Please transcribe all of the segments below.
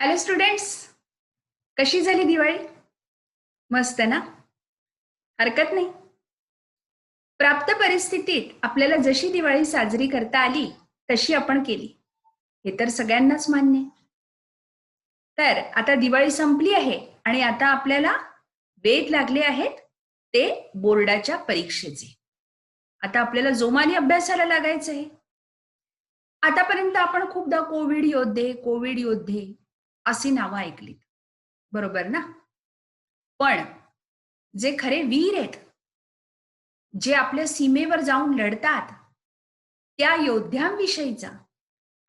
Hello students, कशी झाली दिवाळी? मस्त ना? हरकत नाही. प्राप्त परिस्थितीत आपल्याला जशी दिवाळी साजरी करता आली तशी आपण केली, हे तर सगळ्यांनाच मान्य आहे. तर आता दिवाळी संपली आहे आणि आता आपल्याला वेध लागले आहेत ते बोर्डाच्या परीक्षेचे. आता आपल्याला जोमाने अभ्यासाला लागायचं आहे. आतापर्यंत आपण खूपदा कोविड योद्धे अशी नावं ऐकलीत, बरोबर ना? पण जे खरे वीर आहेत, जे आपल्या सीमेवर जाऊन लढतात, त्या योद्ध्यांविषयीचा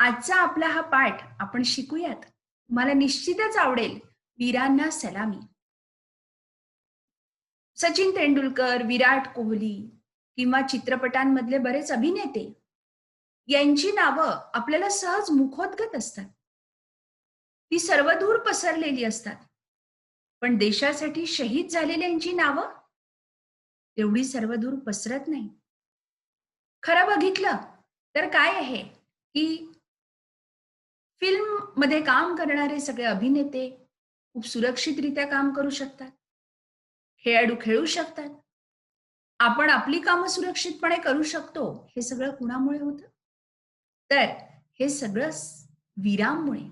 आजचा आपला हा पाठ आपण शिकूयात. मला निश्चितच आवडेल. वीरांना सलामी. सचिन तेंडुलकर, विराट कोहली किंवा चित्रपटांमधले बरेच अभिनेते यांची नावं आपल्याला सहज मुखोद्गत असतात. ती सर्वदूर पसरलेली असतात. पण देशासाठी शहीद झालेल्यांची नावं तेवढी सर्वदूर पसरत नाही. खरं बघितलं तर काय आहे की फिल्म मध्ये काम करणारे सगळे अभिनेते खूप सुरक्षितरित्या काम करू शकतात. खेळाडू खेळू शकतात. आपण आपली कामं सुरक्षितपणे करू शकतो. हे सगळं कुणामुळे होतं? तर हे सगळं वीरांमुळे,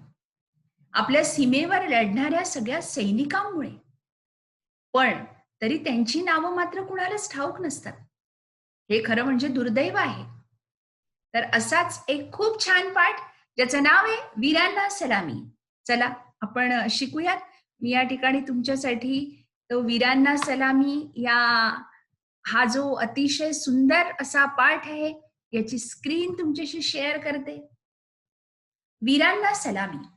आपल्या सीमेवर लढणाऱ्या सगळ्या सैनिकांमुळे. पण तरी त्यांची नावं मात्र कुणालाच ठाऊक नसतात. हे खरं म्हणजे दुर्दैव आहे. तर असाच एक खूप छान पाठ ज्याचं नाव आहे वीरांना सलामी. चला आपण शिकूयात. मी या ठिकाणी तुमच्यासाठी तो वीरांना सलामी हा जो अतिशय सुंदर असा पाठ आहे याची स्क्रीन तुमच्याशी शेअर करते. वीरांना सलामी.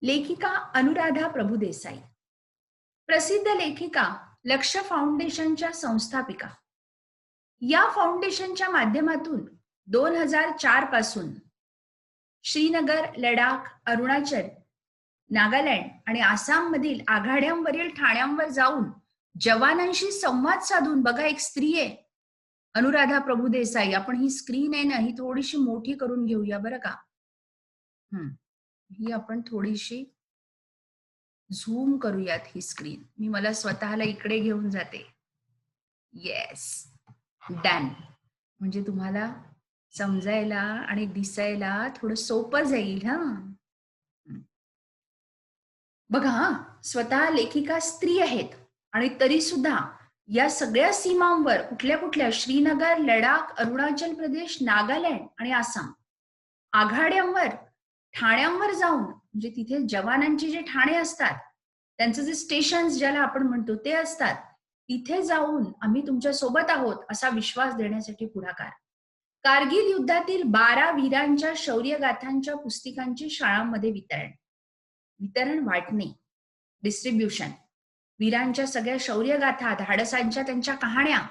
लेखिका अनुराधा प्रभुदेसाई. प्रसिद्ध लेखिका, लक्ष फाउंडेशनच्या संस्थापिका. या फाउंडेशनच्या माध्यमातून 2004 पासून श्रीनगर, लडाख, अरुणाचल, नागालँड आणि आसाम मधील आघाड्यांवरील ठाण्यांवर जाऊन जवानांशी संवाद साधून, बघा एक स्त्री आहे अनुराधा प्रभुदेसाई. आपण ही स्क्रीन आहे ना, ही थोडीशी मोठी करून घेऊया बरं का. ही आपण थोडीशी झूम करूयात ही स्क्रीन. मी मला स्वतःला इकडे घेऊन जाते. Yes, done. म्हणजे तुम्हाला समजायला आणि दिसायला थोडं सोपं जाईल. बघा, स्वतः लेखिका स्त्री आहेत आणि तरी सुद्धा या सगळ्या सीमांवर कुठल्या कुठल्या श्रीनगर, लडाख, अरुणाचल प्रदेश, नागालँड आणि आसाम आघाड्यांवर, ठाण्यांवर जाऊन, म्हणजे तिथे जवानांचे जे ठाणे असतात, त्यांचे जे स्टेशन्स ज्याला आपण म्हणतो ते असतात, तिथे जाऊन आम्ही तुमच्या सोबत आहोत असा विश्वास देण्यासाठी पुढाकार. कारगिल युद्धातील 12 वीरांच्या शौर्यगाथांच्या पुस्तिकांची शाळांमध्ये वितरण वाटणे, डिस्ट्रीब्युशन. वीरांच्या सगळ्या शौर्यगाथा, धाडसांच्या त्यांच्या कहाण्या,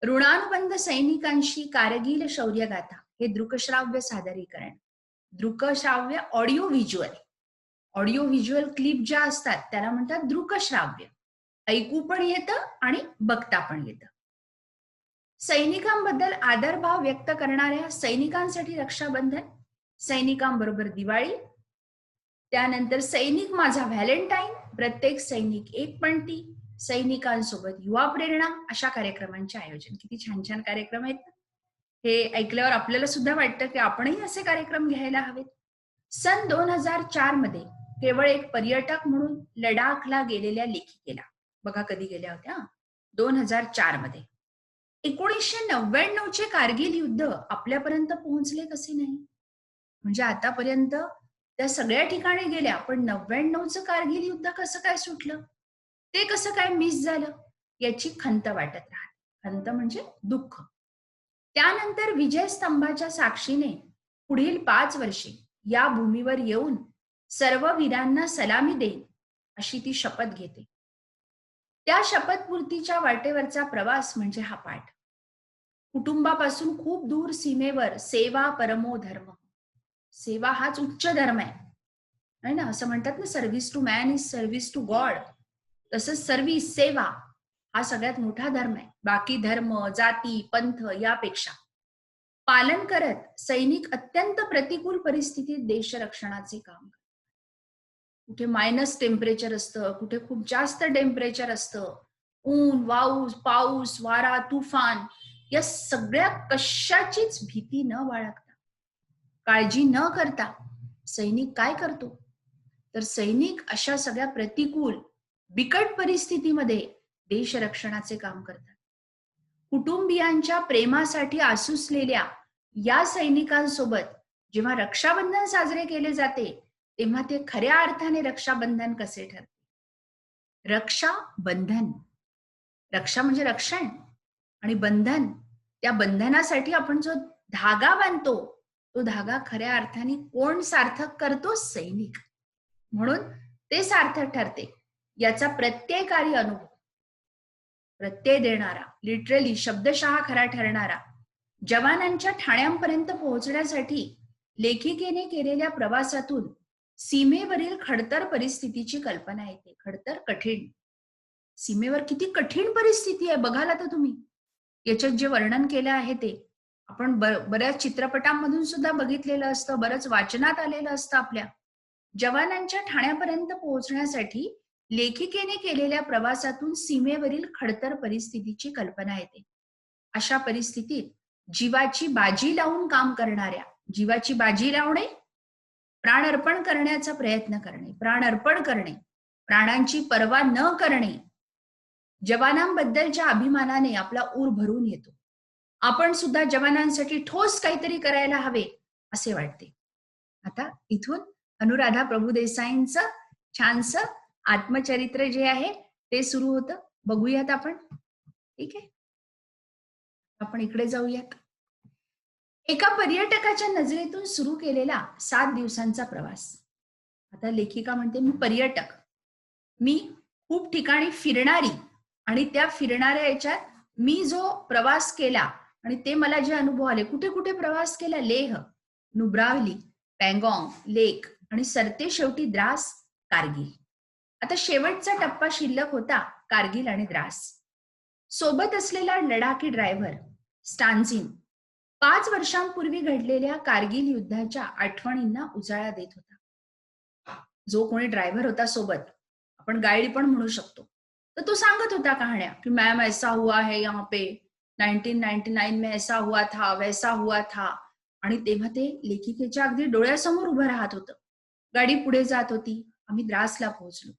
ऋणानुबंध सैनिकांशी कारगिल शौर्यगाथा हे दृकश्राव्य सादरीकरण. दृकश्राव्य ऑडिओ व्हिज्युअल क्लिप ज्या असतात त्याला म्हणतात दृकश्राव्य. ऐकू पण येतं आणि बघता पण येतं. सैनिकांबद्दल आदरभाव व्यक्त करणाऱ्या सैनिकांसाठी रक्षाबंधन, सैनिकांबरोबर दिवाळी, त्यानंतर सैनिक माझा व्हॅलेंटाईन, प्रत्येक सैनिक एक पणती, सैनिकांसोबत युवा प्रेरणा, अशा कार्यक्रमांचे आयोजन. किती छान छान कार्यक्रम आहेत. हे ऐकल्यावर आपल्याला सुद्धा वाटतं की आपणही असे कार्यक्रम घ्यायला हवेत. सन 2004 मध्ये केवळ एक पर्यटक म्हणून लडाखला गेलेल्या लेखिकेला, बघा कधी गेल्या होत्या, 2004 मध्ये. 1999 कारगिल युद्ध आपल्यापर्यंत पोहोचले कसे नाही? म्हणजे आतापर्यंत त्या सगळ्या ठिकाणी गेल्या, पण 99चं कारगिल युद्ध कसं काय सुटलं, ते कसं काय मिस झालं, याची खंत वाटत राहते. खंत म्हणजे दुःख. त्यानंतर विजय स्तंभाच्या साक्षीने पुढील 5 वर्षे या भूमीवर येऊन सर्व वीरांना सलामी देईन अशी ती शपथ घेते. त्या शपथपूर्तीच्या वाटेवरचा प्रवास म्हणजे हा पाठ. कुटुंबापासून खूप दूर सीमेवर सेवा परमो धर्म. सेवा हाच उच्च धर्म आहे ना. असं म्हणतात ना, service to man is service to God. तसंच सर्व्हिस, सेवा हा सगळ्यात मोठा धर्म आहे. बाकी धर्म, जाती, पंथ यापेक्षा पालन करत सैनिक अत्यंत प्रतिकूल परिस्थितीत देशरक्षणाचे काम करतात. कुठे मायनस टेम्परेचर असतं, कुठे खूप जास्त टेम्परेचर असतं, ऊन, पाऊस, वारा, तुफान, या सगळ्या कशाचीच भीती न बाळगता, काळजी न करता सैनिक काय करतो? तर सैनिक अशा सगळ्या प्रतिकूल, बिकट परिस्थितीमध्ये देशरक्षणाचे काम करतात. कुटुंबियांच्या प्रेमासाठी आसुसलेल्या या सैनिकांसोबत जेव्हा रक्षाबंधन साजरे केले जाते, तेव्हा ते खऱ्या अर्थाने रक्षाबंधन कसे ठरते? रक्षाबंधन, रक्षा म्हणजे रक्षण, आणि बंधन, त्या बंधनासाठी आपण जो धागा बांधतो, तो धागा खऱ्या अर्थाने कोण सार्थक करतो? सैनिक. म्हणून ते सार्थक ठरते. याचा प्रत्ययकारी अनुभव, प्रत्यय देणारा, लिटरली शब्दशः खरा ठरणारा, जवानांच्या ठाण्यांपर्यंत पोहोचण्यासाठी लेखिकेने केलेल्या प्रवासातून सीमेवरील खडतर परिस्थितीची कल्पना येते. खडतर, कठीण. सीमेवर किती कठीण परिस्थिती आहे बघाल आता तुम्ही. याच्यात जे वर्णन केलं आहे ते आपण बऱ्याच चित्रपटांमधून सुद्धा बघितलेलं असतं, बरंच वाचनात आलेलं असतं आपल्या. जवानांच्या ठाण्यापर्यंत पोहोचण्यासाठी लेखिकेने केलेल्या प्रवासातून सीमेवरील खडतर परिस्थितीची कल्पना येते. अशा परिस्थितीत जीवाची बाजी लावून काम करणाऱ्या, जीवाची बाजी लावणे, प्राण अर्पण करण्याचा प्रयत्न करणे, प्राण अर्पण करणे, प्राणांची पर्वा न करणे, जवानांबद्दलच्या अभिमानाने आपला ऊर भरून येतो. आपण सुद्धा जवानांसाठी ठोस काहीतरी करायला हवे असे वाटते. आता इथून अनुराधा प्रभुदेसाईंचं छानसं आत्मचरित्र जे आहे ते सुरू होतं. बघूयात आपण. ठीक आहे, आपण इकडे जाऊयात. एका पर्यटकाच्या नजरेतून सुरू केलेला 7 दिवसांचा प्रवास. आता लेखिका म्हणते, मी पर्यटक, मी खूप ठिकाणी फिरणारी, आणि त्या फिरणाऱ्या याच्यात मी जो प्रवास केला आणि ते मला जे अनुभव आले, कुठे कुठे प्रवास केला? लेह, नुब्रावली, पँगॉंग लेक, आणि सरते शेवटी द्रास, कारगिल. आता शेवटचा टप्पा शिल्लक होता, कारगिल आणि द्रास. सोबत असलेला लडाखी ड्रायव्हर स्टान्झिन 5 वर्षांपूर्वी घडलेल्या कारगिल युद्धाच्या आठवणींना उजाळा देत होता. जो कोणी ड्रायव्हर होता सोबत, आपण गाईड पण म्हणू शकतो, तर तो सांगत होता कहाण्या की मॅम ऐसा हुआ है यहाँ पे, 1999 में ऐसा हुआ था, वैसा हुआ था. आणि तेव्हा ते लेखिकेच्या अगदी डोळ्यासमोर उभं राहत होतं. गाडी पुढे जात होती. आम्ही द्रासला पोहोचलो.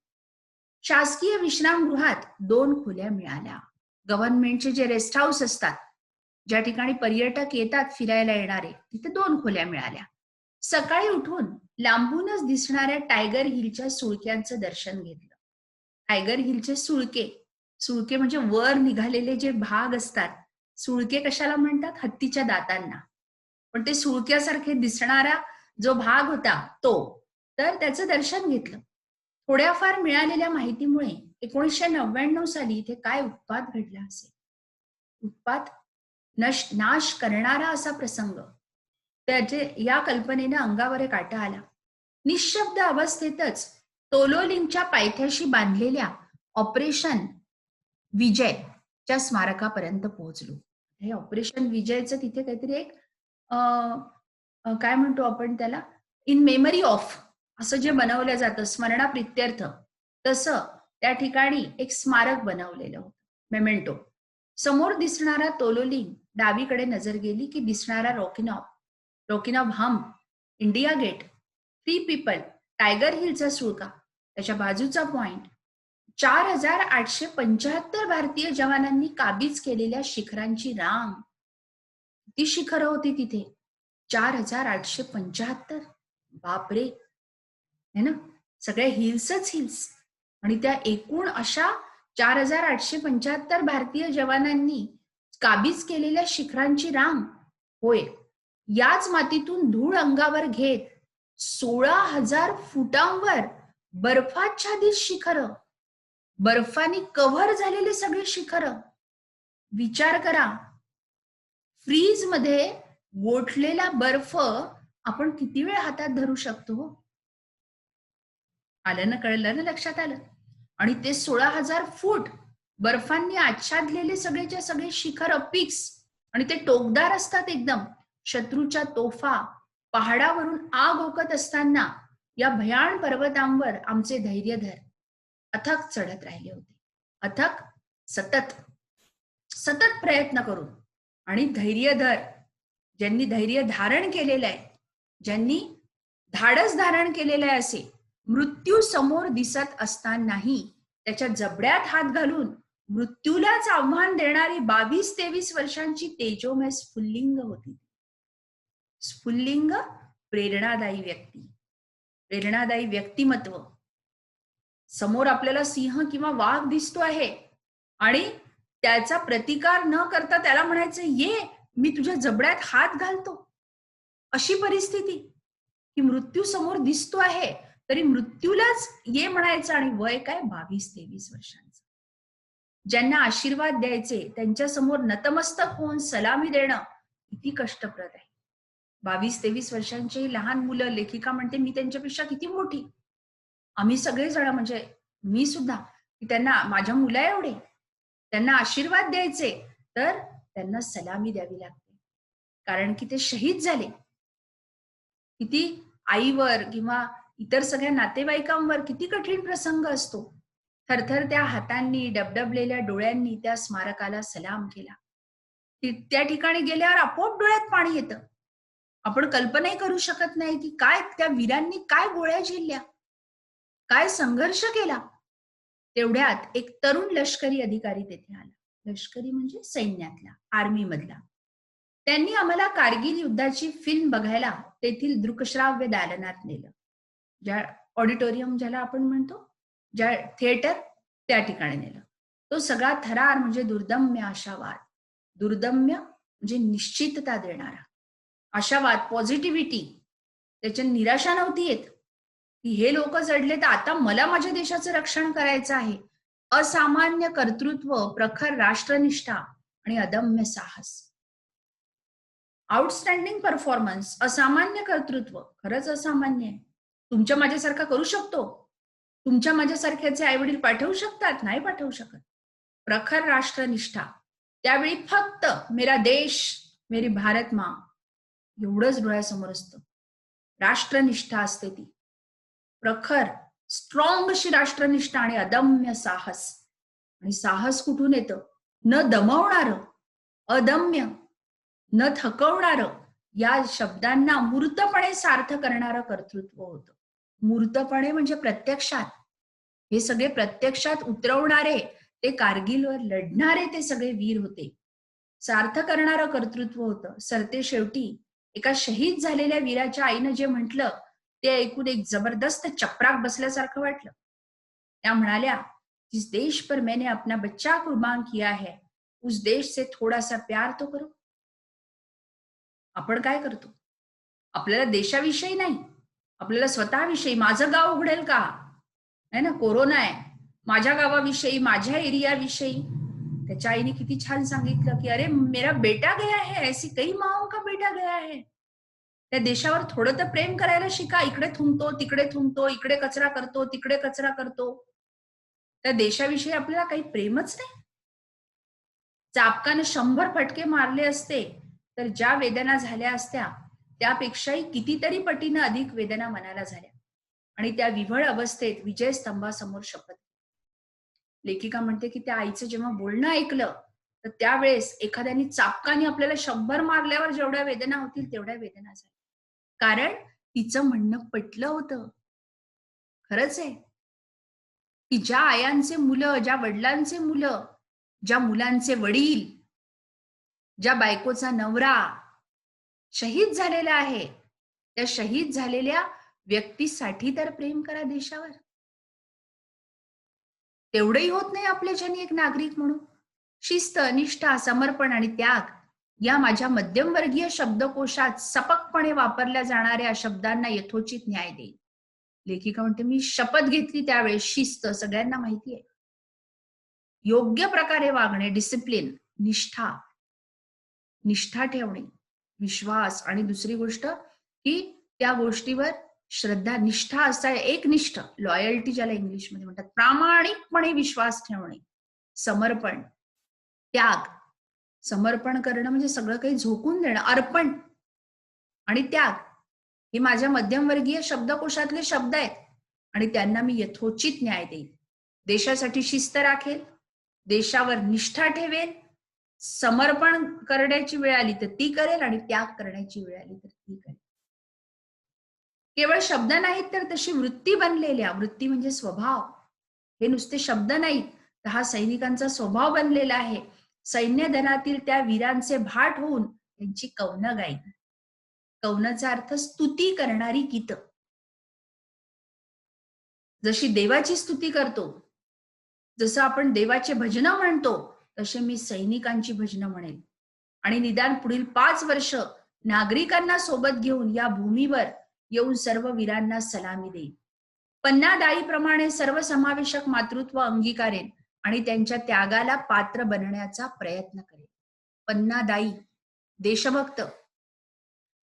शासकीय विश्रामगृहात 2 खोल्या मिळाल्या. गव्हर्नमेंटचे जे रेस्ट हाऊस असतात, ज्या ठिकाणी पर्यटक येतात फिरायला येणारे, तिथे 2 खोल्या मिळाल्या. सकाळी उठून लांबूनच दिसणाऱ्या टायगर हिलच्या सुळक्यांचं दर्शन घेतलं. टायगर हिलचे सुळके, सुळके म्हणजे वर निघालेले जे भाग असतात. सुळके कशाला म्हणतात? हत्तीच्या दातांना. पण ते सुळक्यासारखे दिसणारा जो भाग होता तो, तर त्याचं दर्शन घेतलं. थोड्याफार मिळालेल्या माहितीमुळे 1999 साली इथे काय उत्पात घडला असेल? उत्पात, नाश करणारा असा प्रसंग. त्याचे या कल्पनेनं अंगावर एक काटा आला. निशब्द अवस्थेतच तोलोलिंगच्या पायथ्याशी बांधलेल्या ऑपरेशन विजयच्या स्मारकापर्यंत पोहोचलो. हे ऑपरेशन विजयचं तिथे काहीतरी एक काय म्हणतो आपण त्याला, इन मेमरी ऑफ असं जे बनवलं जातं स्मरणाप्रित्यर्थ, तसं त्या ठिकाणी एक स्मारक बनवलेलं होतं, मेमेंटो. समोर दिसणारा तोलोलिंग, डावीकडे नजर गेली की दिसणारा रोकिनॉब hump, India Gate, 3 people, tiger हिलचा सुळका, त्याच्या बाजूचा पॉइंट, 4875 भारतीय जवानांनी काबीज केलेल्या शिखरांची रांग. किती शिखरं होती तिथे? 4875. बापरे, है ना? सगळे हिल्सच हिल्स. आणि त्या एकूण अशा 4875 भारतीय जवानांनी काबीज केलेल्या शिखरांची रांग. होय, याच मातीतून धूळ अंगावर घेत 16,000 फुटांवर बर्फाच्छादित शिखरं, बर्फाने कव्हर झालेले सगळे शिखरं. विचार करा, फ्रीज मध्ये गोठलेला बर्फ आपण किती वेळ हातात धरू शकतो? आलं ना, कळलं ना, लक्षात आलं? आणि ते 16,000 फूट बर्फांनी आच्छादलेले सगळेच्या सगळे शिखर, पीक्स, आणि ते टोकदार असतात एकदम. शत्रूच्या तोफा पहाडावरून आग ओकत असताना या भयाण पर्वतांवर आमचे धैर्यधर अथक चढत राहिले होते. अथक, सतत सतत प्रयत्न करून. आणि धैर्यधर, ज्यांनी धैर्य धारण केलेलं आहे, ज्यांनी धाडस धारण केलेलं आहे, असे मृत्यू समोर दिसत असतानाही त्याच्या जबड्यात हात घालून मृत्यूलाच आव्हान देणारी 22-23 वर्षांची तेजोमय स्फुल्लिंग होती. स्फुल्लिंग, प्रेरणादायी व्यक्ती, प्रेरणादायी व्यक्तिमत्व. समोर आपल्याला सिंह किंवा वाघ दिसतो आहे आणि त्याचा प्रतिकार न करता त्याला म्हणायचं, ये मी तुझ्या जबड्यात हात घालतो. अशी परिस्थिती की मृत्यू समोर दिसतो आहे तरी मृत्यूलाच ये म्हणायचं. आणि वय काय, 22-23 वर्षांचं. ज्यांना आशीर्वाद द्यायचे त्यांच्या समोर नतमस्तक होऊन सलामी देणं किती कष्टप्रद आहे. 22-23 वर्षांची लहान मुलं, लेखिका म्हणते मी त्यांच्यापेक्षा किती मोठी. आम्ही सगळेजण, म्हणजे मी सुद्धा, की त्यांना, माझ्या मुला एवढे, त्यांना आशीर्वाद द्यायचे तर त्यांना सलामी द्यावी लागते. कारण की ते शहीद झाले. किती आईवर किंवा इतर सगळ्या नातेवाईकांवर किती कठीण प्रसंग असतो. थरथर त्या हातांनी, डबडबलेल्या डोळ्यांनी त्या स्मारकाला सलाम केला. त्या ठिकाणी गेल्यावर आपोआप डोळ्यात पाणी येतं. आपण कल्पनाही करू शकत नाही की काय त्या वीरांनी काय गोळ्या झेलल्या, काय संघर्ष केला. तेवढ्यात एक तरुण लष्करी अधिकारी तेथे आला. लष्करी म्हणजे सैन्यातला, आर्मी मधला. त्यांनी आम्हाला कारगिल युद्धाची फिल्म बघायला तेथील दृकश्राव्य दालनात नेलं. ज्या ऑडिटोरियम ज्याला आपण म्हणतो, ज्या थिएटर, त्या ठिकाणी नेलं. तो सगळा थरार म्हणजे दुर्दम्य आशावाद, दुर्दम्य म्हणजे निश्चितता देणारा आशावाद, पॉझिटिव्हिटी. त्याच्या निराशा नव्हती येत की हे लोक जडले तर आता मला माझ्या देशाचं रक्षण करायचं आहे. असामान्य कर्तृत्व, प्रखर राष्ट्रनिष्ठा आणि अदम्य साहस. आउटस्टँडिंग परफॉर्मन्स, असामान्य कर्तृत्व, खरंच असामान्य आहे. तुमच्या माझ्यासारखा करू शकतो? तुमच्या माझ्यासारख्याचे आई वडील पाठवू शकतात? नाही पाठवू शकत. प्रखर राष्ट्रनिष्ठा. त्यावेळी फक्त मेरा देश, मेरी भारत माँ एवढंच डोळ्यासमोर असतं. राष्ट्रनिष्ठा असते ती प्रखर, स्ट्रॉंग अशी राष्ट्रनिष्ठा आणि अदम्य साहस. आणि साहस कुठून येतं? न दमवणारं, अदम्य, न थकवणारं, या शब्दांना मूर्तपणे सार्थ करणारं कर्तृत्व होतं. मूर्तपणे म्हणजे प्रत्यक्षात. हे सगळे प्रत्यक्षात उतरवणारे, ते कारगिलवर लढणारे ते सगळे वीर होते. सार्थ करणारं कर्तृत्व होतं. सरते शेवटी एका शहीद झालेल्या वीराच्या आईनं जे म्हटलं ते ऐकून एक जबरदस्त चपराक बसल्यासारखं वाटलं. त्या म्हणाल्या, जिस देश पर मैंने अपना बच्चा कुर्बान किया है उस देश से थोड़ा सा प्यार तो करो. आपण काय करतो? आपल्याला देशाविषयी नाही, आपल्याला स्वतःविषयी, माझं गाव उघडेल का, है ना, कोरोना आहे, माझ्या गावाविषयी, माझ्या एरियाविषयी. त्याच्या आईने किती छान सांगितलं की अरे मेरा बेटा गया है, ऐसी कई माओं का बेटा गया है. त्या देशावर थोडं तर प्रेम करायला शिका. इकडे थुंकतो, तिकडे थुंकतो, इकडे कचरा करतो, तिकडे कचरा करतो. त्या देशाविषयी आपल्याला काही प्रेमच नाही. चापकानं 100 फटके मारले असते तर ज्या वेदना झाल्या असत्या त्यापेक्षाही कितीतरी पटीनं अधिक वेदना मनाला झाल्या. आणि त्या विव्हळ अवस्थेत विजयस्तंभासमोर शपथ. लेखिका म्हणते की त्या आईचं जेव्हा बोलणं ऐकलं तर त्यावेळेस एखाद्याने चापकाने आपल्याला 100 मारल्यावर जेवढ्या वेदना होतील तेवढ्या वेदना झाल्या. कारण तिचं म्हणणं पटलं होतं. खरंच आहे की ज्या आयांचे मुलं, ज्या वडिलांचे मुलं, ज्या मुलांचे वडील, ज्या बायकोचा नवरा शहीद झालेला आहे, त्या शहीद झालेल्या व्यक्तीसाठी तर प्रेम करा देशावर. तेवढंही होत नाही आपल्याच्यानी एक नागरिक म्हणून. शिस्त, निष्ठा, समर्पण आणि त्याग या माझ्या मध्यमवर्गीय शब्दकोशात सपकपणे वापरल्या जाणाऱ्या शब्दांना यथोचित न्याय देईल. लेखिका म्हणते मी शपथ घेतली त्यावेळेस. शिस्त सगळ्यांना माहिती आहे, योग्य प्रकारे वागणे, डिसिप्लिन, निष्ठा, निष्ठा ठेवणे, विश्वास, आणि दुसरी गोष्ट की त्या गोष्टीवर श्रद्धा, निष्ठा असा एकनिष्ठ, लॉयल्टी ज्याला इंग्लिशमध्ये म्हणतात, प्रामाणिकपणे विश्वास ठेवणे, समर्पण, त्याग. समर्पण करणं म्हणजे सगळं काही झोकून देणं, अर्पण आणि त्याग. हे माझ्या मध्यमवर्गीय शब्दकोशातले शब्द आहेत आणि त्यांना मी यथोचित न्याय देईन. देशासाठी शिस्त राखेल, देशावर निष्ठा ठेवेल, समर्पण करण्याची वेळ आली तर ती करेल आणि त्याग करण्याची वेळ आली तर ती करेल. केवळ शब्द नाहीत तर तशी वृत्ती बनलेल्या, वृत्ती म्हणजे स्वभाव, हे नुसते शब्द नाहीत तर हा सैनिकांचा स्वभाव बनलेला आहे. सैन्य दलातील त्या वीरांचे भाट होऊन त्यांची कौनं गाईन. कौनचा अर्थ स्तुती करणारी गीत. जशी देवाची स्तुती करतो, जसं आपण देवाचे भजनं म्हणतो, तसे मी सैनिकांची भजनं म्हणेन आणि निदान पुढील 5 वर्ष नागरिकांना सोबत घेऊन या भूमीवर येऊन सर्व वीरांना सलामी देईन. पन्नादाईप्रमाणे सर्वसमावेशक मातृत्व अंगीकारेन आणि त्यांच्या त्यागाला पात्र बनण्याचा प्रयत्न करेन. पन्नादाई, देशभक्त.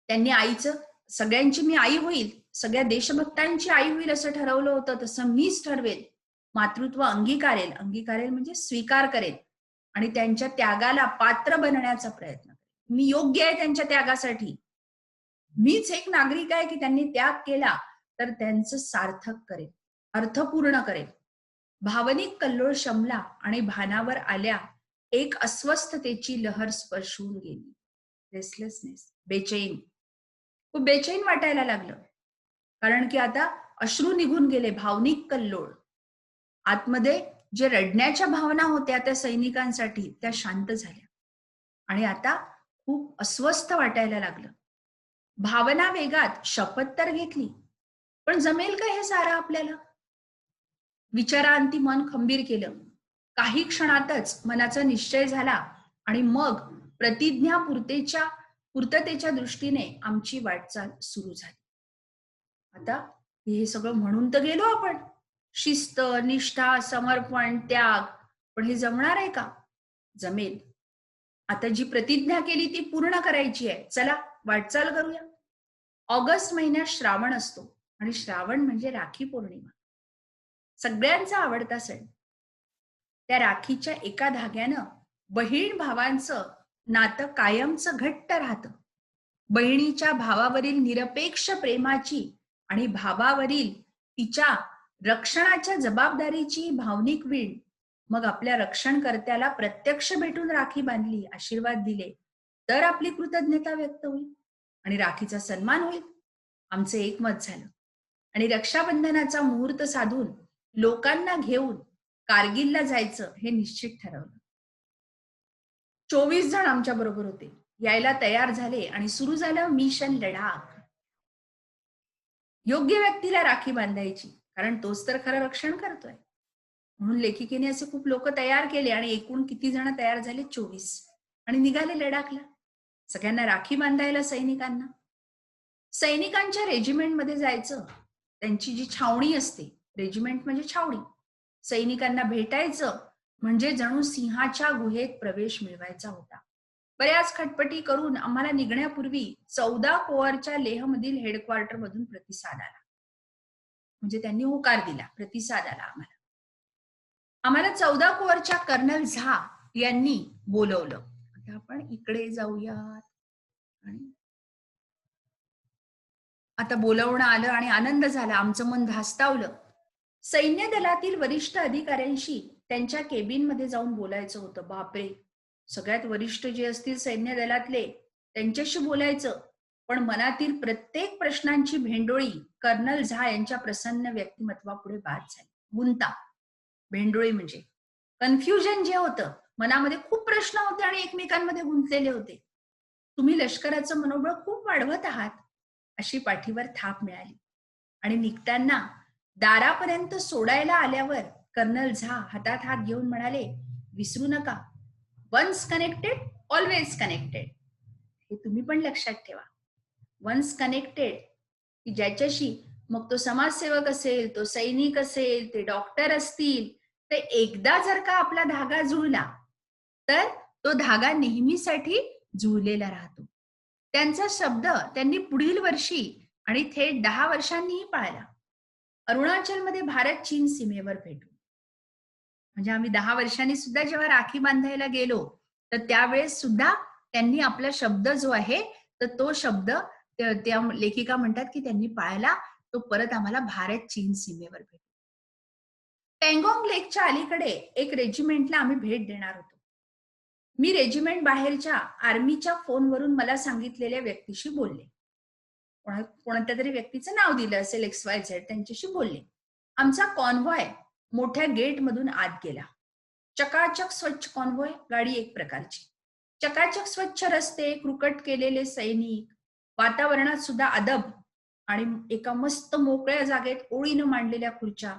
त्यांनी आईचं, सगळ्यांची मी आई होईल, सगळ्या देशभक्तांची आई होईल असं ठरवलं होतं, तसं मीच ठरवेल. मातृत्व अंगीकारेल, अंगीकारेल म्हणजे स्वीकार करेल आणि त्यांच्या त्यागाला पात्र बनण्याचा प्रयत्न करेल. मी योग्य आहे त्यांच्या त्यागासाठी. मीच एक नागरिक आहे की त्यांनी त्याग केला तर त्यांचं सार्थक करेल, अर्थपूर्ण करेल. भावनिक कल्लोळ शमला आणि भानावर आल्या एक अस्वस्थतेची लहर स्पर्शून गेली. रेस्टलेसनेस, बेचैन, खूप बेचैन वाटायला लागलं. कारण की आता अश्रू निघून गेले, भावनिक कल्लोळ. आतमध्ये जे रडण्याच्या भावना होत्या त्या सैनिकांसाठी त्या शांत झाल्या आणि आता खूप अस्वस्थ वाटायला लागलं. भावना वेगात शपथ तर घेतली, पण जमेल का हे सारं आपल्याला? विचारांती मन खंबीर केलं. काही क्षणातच मनाचा निश्चय झाला आणि मग पूर्ततेच्या दृष्टीने आमची वाटचाल सुरू झाली. आता हे सगळं म्हणून तर गेलो आपण, शिस्त, निष्ठा, समर्पण, त्याग, पण हे जमणार आहे का? जमेल. आता जी प्रतिज्ञा केली ती पूर्ण करायची आहे. चला वाटचाल करूया. ऑगस्ट महिन्यात श्रावण असतो आणि श्रावण म्हणजे राखी पौर्णिमा, सगळ्यांचा आवडता सण. त्या राखीच्या एका धाग्यानं बहीण भावांचं नातं कायमचं घट्ट राहतं. बहिणीच्या भावावरील निरपेक्ष प्रेमाची आणि भावावरील तिच्या रक्षणाच्या जबाबदारीची भावनिक वीण. मग आपल्या रक्षणकर्त्याला प्रत्यक्ष भेटून राखी बांधली, आशीर्वाद दिले तर आपली कृतज्ञता व्यक्त होईल आणि राखीचा सन्मान होईल. आमचं एकमत झालं आणि रक्षाबंधनाचा मुहूर्त साधून लोकांना घेऊन कारगिलला जायचं हे निश्चित ठरवलं. 24 जण आमच्या बरोबर होते. यायला तयार झाले आणि सुरू झालं मिशन लडाख. योग्य व्यक्तीला राखी बांधायची, कारण तोच तर खरं रक्षण करतोय. म्हणून लेखिकेने असे खूप लोक तयार केले आणि एकूण किती जण तयार झाले? 24. आणि निघाले लडाखला. सगळ्यांना राखी बांधायला सैनिकांना. सैनिकांच्या रेजिमेंटमध्ये जायचं. त्यांची जी छावणी असते, रेजिमेंट म्हणजे छावणी, सैनिकांना भेटायचं म्हणजे जणू सिंहाच्या गुहेत प्रवेश मिळवायचा होता. बऱ्याच खटपटी करून आम्हाला निघण्यापूर्वी 14 कोअरच्या लेहमधील हेडक्वार्टर मधून प्रतिसाद आला. म्हणजे त्यांनी होकार दिला, प्रतिसाद आला आम्हाला. आम्हाला 14 कोअरच्या कर्नल झा यांनी बोलवलं. आता आपण इकडे जाऊयात. आणि आता बोलवणं आलं आणि आनंद झाला, आमचं मन धास्तावलं. सैन्य दलातील वरिष्ठ अधिकाऱ्यांशी त्यांच्या केबिनमध्ये जाऊन बोलायचं होतं. बापरे, सगळ्यात वरिष्ठ जे असतील सैन्य दलातले त्यांच्याशी बोलायचं, पण मनातील प्रत्येक प्रश्नांची भेंडोळी कर्नल झा यांच्या प्रसन्न व्यक्तिमत्वापुढे बाद झाली. गुंता, भेंडोळी म्हणजे कन्फ्युजन जे होतं, मनामध्ये खूप प्रश्न होते आणि एकमेकांमध्ये गुंतलेले होते. तुम्ही लष्कराचं मनोबळ खूप वाढवत आहात अशी पाठीवर थाप मिळाली. आणि निघताना दारापर्यंत सोडायला आल्यावर कर्नल झा हातात हात घेऊन म्हणाले, विसरू नका, वन्स कनेक्टेड ऑलवेज कनेक्टेड. हे तुम्ही पण लक्षात ठेवा. वन्स कनेक्टेड की ज्याच्याशी, मग तो समाजसेवक असेल, तो सैनिक असेल, ते डॉक्टर असतील, ते एकदा जर का आपला धागा जुळला तर तो धागा नेहमीसाठी जुळलेला राहतो. त्यांचा शब्द त्यांनी पुढील वर्षी आणि थेट 10 वर्षांनीही पाळला. अरुणाचलमध्ये भारत चीन सीमेवर भेटू. म्हणजे आम्ही 10 वर्षांनी सुद्धा जेव्हा राखी बांधायला गेलो तर त्यावेळेस सुद्धा त्यांनी आपला शब्द जो आहे तर तो शब्द त्या लेखिका म्हणतात की त्यांनी पाळला तो परत आम्हाला भारत चीन सीमेवर भेटला. पेंगॉंग लेकच्या अलीकडे एक रेजिमेंटला आम्ही भेट देणार होतो. मी रेजिमेंट बाहेरच्या आर्मीच्या फोनवरून मला सांगितलेल्या व्यक्तीशी बोलले. कोणत्या तरी व्यक्तीचं नाव दिलं असेल XYZ, त्यांच्याशी बोलले. आमचा कॉन्व्हॉय मोठ्या गेटमधून आत गेला. चकाचक स्वच्छ कॉन्व्हॉय गाडी एक प्रकारची. चकाचक स्वच्छ रस्ते, क्रुकट केलेले सैनिक, वातावरणात सुद्धा अदब आणि एका मस्त मोकळ्या जागेत ओळीनं मांडलेल्या खुर्च्या,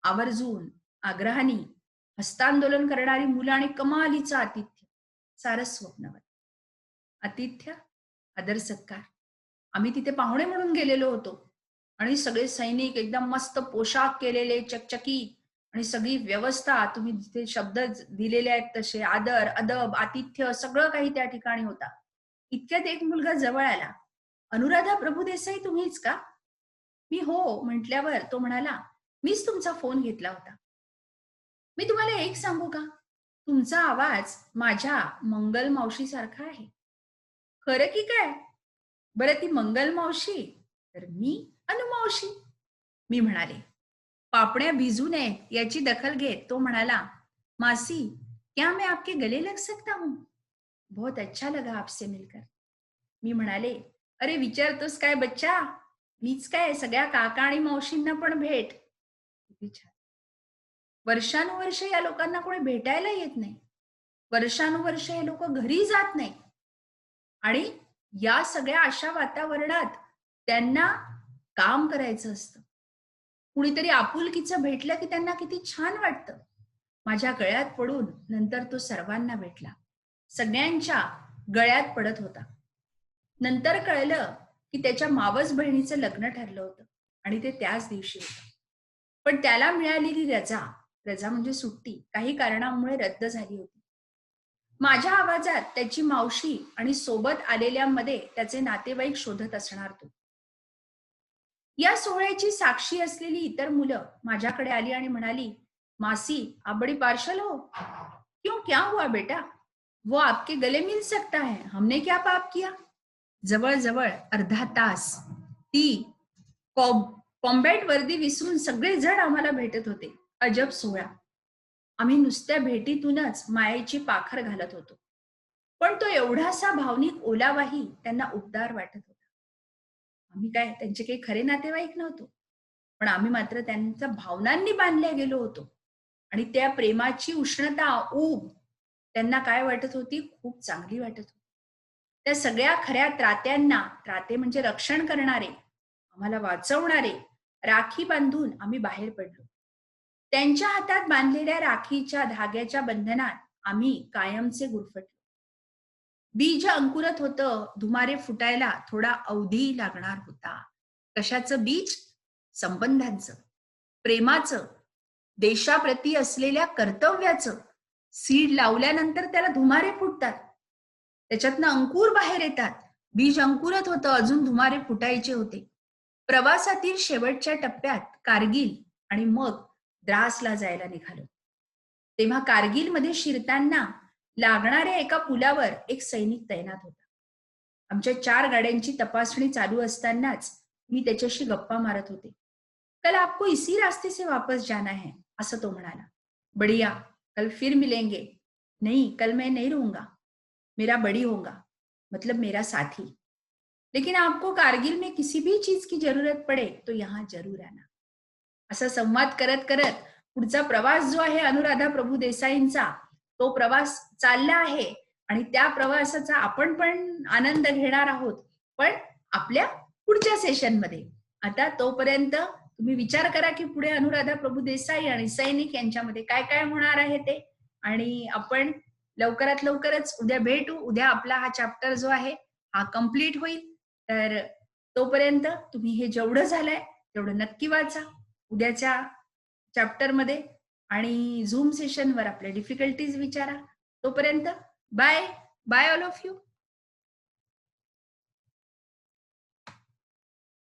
आवर्जून आग्रहाने हस्तांदोलन करणारी मुलं आणि कमालीचं आतिथ्य, सारस स्वप्नवत. आतिथ्य, आदर सत्कार. आम्ही तिथे पाहुणे म्हणून गेलेलो होतो आणि सगळे सैनिक एकदम मस्त पोशाख केलेले, चकचकीत, आणि सगळी व्यवस्था, तुम्ही जिथे शब्द दिलेले आहेत तसे आदर, अदब, आतिथ्य सगळं काही त्या ठिकाणी होता. इतक्यात एक मुलगा जवळ आला. अनुराधा प्रभुदेसाई तुम्हीच का? मी हो म्हटल्यावर तो म्हणाला, मीच तुमचा फोन घेतला होता. मी तुम्हाला एक सांगू का? तुमचा आवाज माझ्या मंगल मावशी सारखा आहे. खरं की काय? बरं ती मंगल मावशी तर मी अनु मावशी. मी म्हणाले, पापण्या भिजू नयेत याची दखल घेत तो म्हणाला, मासी क्या मैं आपके गले लग सकता हूं? बहुत अच्छा लगा आपसे मिलकर. मी म्हणाले, अरे विचारतोस काय बच्चा, मीच काय, सगळ्या काका आणि मावशींना पण भेट. किती छान. वर्षानुवर्ष या लोकांना कोणी भेटायला येत नाही. वर्षानुवर्ष हे लोक घरी जात नाही. आणि या सगळ्या अशा वातावरणात त्यांना काम करायचं असतं. कुणीतरी आपुलकीचं भेटलं की त्यांना किती छान वाटतं. माझ्या गळ्यात पडून नंतर तो सर्वांना भेटला. सगळ्यांच्या गळ्यात पडत होता. नंतर कळलं की त्याच्या मावस बहिणीचं लग्न ठरलं होतं आणि ते त्याच दिवशी होतं. पण त्याला मिळालेली रजा म्हणजे सुट्टी काही कारणामुळे रद्द झाली होती. माझ्या आवाजात त्याची मावशी आणि सोबत आलेल्यांमध्ये त्याचे नातेवाईक शोधत असणार तो. या सोहळ्याची साक्षी असलेली इतर मुलं माझ्याकडे आली आणि म्हणाली, मासी आप बड़ी पार्शल हो. क्यों, क्या हुआ बेटा? वो आपके गले मिल सकता है, हमने क्या पाप किया? जवळजवळ अर्धा तास ती कॉम्बॅट वर्दी विसरून सगळे जण आम्हाला भेटत होते. अजब सोहळा. आम्ही नुसत्या भेटीतूनच मायेची पाखर घालत होतो. पण तो एवढासा भावनिक ओलावाही त्यांना उबदार वाटत होता. आम्ही काय त्यांचे काही खरे नातेवाईक नव्हतो, पण आम्ही मात्र त्यांच्या भावनांनी बांधल्या गेलो होतो. आणि त्या प्रेमाची उष्णता, ऊब त्यांना काय वाटत होती? खूप चांगली वाटत होती. त्या सगळ्या खऱ्या त्रात्यांना, त्राते म्हणजे रक्षण करणारे, आम्हाला वाचवणारे, राखी बांधून आम्ही बाहेर पडलो. त्यांच्या हातात बांधलेल्या राखीच्या धाग्याच्या बंधनात आम्ही कायमचे गुरफटलो. बीज अंकुरत होतं, धुमारे फुटायला थोडा अवधी लागणार होता. कशाचं बीज? संबंधांचं, प्रेमाचं, देशाप्रती असलेल्या कर्तव्याचं. सीड लावल्यानंतर त्याला धुमारे फुटतात, त्याच्यातनं अंकुर बाहेर येतात. बीज अंकुरत होतं, अजून धुमारे फुटायचे होते. प्रवासातील शेवटच्या टप्प्यात कारगिल आणि मग द्रासला जायला निघालो. तेव्हा कारगिलमध्ये शिरताना लागणाऱ्या एका पुलावर एक सैनिक तैनात होता. आमच्या 4 गाड्यांची तपासणी चालू असतानाच मी त्याच्याशी गप्पा मारत होते. कल आपको इसी रास्ते से वापस जाना है, असं तो म्हणाला. बढ़िया, कल फिर मिलेंगे. नहीं, कल मैं नहीं रहूंगा, मेरा बड़ी होगा, मतलब मेरा साथी. लेकिन आपको कारगिल में किसी भी चीज की जरूरत पड़े तो यहाँ जरूर आना. असा संवाद करत करत पुढचा प्रवास जो आहे अनुराधा प्रभुदेसाईंचा, तो प्रवास चालला आहे आणि त्या प्रवासाचा आपण पण आनंद घेणार आहोत, पण आपल्या पुढच्या सेशनमध्ये. आता तोपर्यंत तुम्ही विचार करा की पुढे अनुराधा प्रभुदेसाई आणि सैनिक यांच्यामध्ये काय काय होणार आहे ते. आणि आपण लवकरात लवकरच उद्या भेटू. उद्या आपला हा चॅप्टर जो आहे हा कम्प्लीट होईल. तर तोपर्यंत तुम्ही हे जेवढं झालंय तेवढं नक्की वाचा उद्याच्या चॅप्टरमध्ये आणि झूम सेशनवर आपल्या डिफिकल्टीज विचारा. तोपर्यंत bye bye all of you.